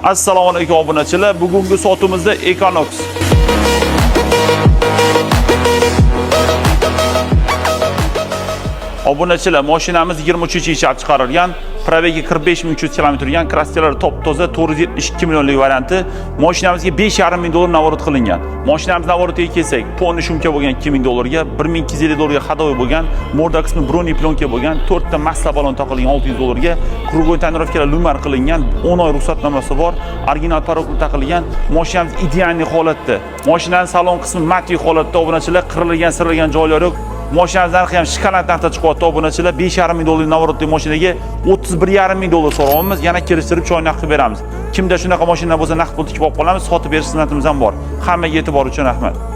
Assalomu alaykum obunachilar. Bugungi sotumizda Equinox. Obunachilar, mashinamiz 23 ishlab chiqarilgan, probegi 45300 km yurgan, kraskalari top toza, 472 millionlik varianti. Mashinamizga 5,5 ming dollar navorot qilingan. Mashinamiz navoratiga kelsak, ponni shumka bo'lgan 2000 dollarga, 1250 dollarga hadovoy bo'lgan, morda qismi broni plyonka bo'lgan, 4 ta massa balon taqilgan 600 dollarga, krugoy tonirovkalar lumar qilingan, 10 oy ruxsatnomasi bor, original parokli taqilgan. Mashinamiz ideal holatda. Mashinaning salon qismi matli holatda, obunachilar, qirilgan, sirilgan joylari yo'q. Mashinamiz narxi ham shikolat narxda chiqyapti obunachilar. 5,5 ming dollar navorotli mashinaga 31,5 ming dollar so'rayapmiz. Yana kelishtirib choy narxi beramiz. Kimda shunaqa mashina bo'lsa naqd pul tikib olib qolamiz, sotib berish xizmatimiz ham bor. Hammaga e'tibor uchun rahmat.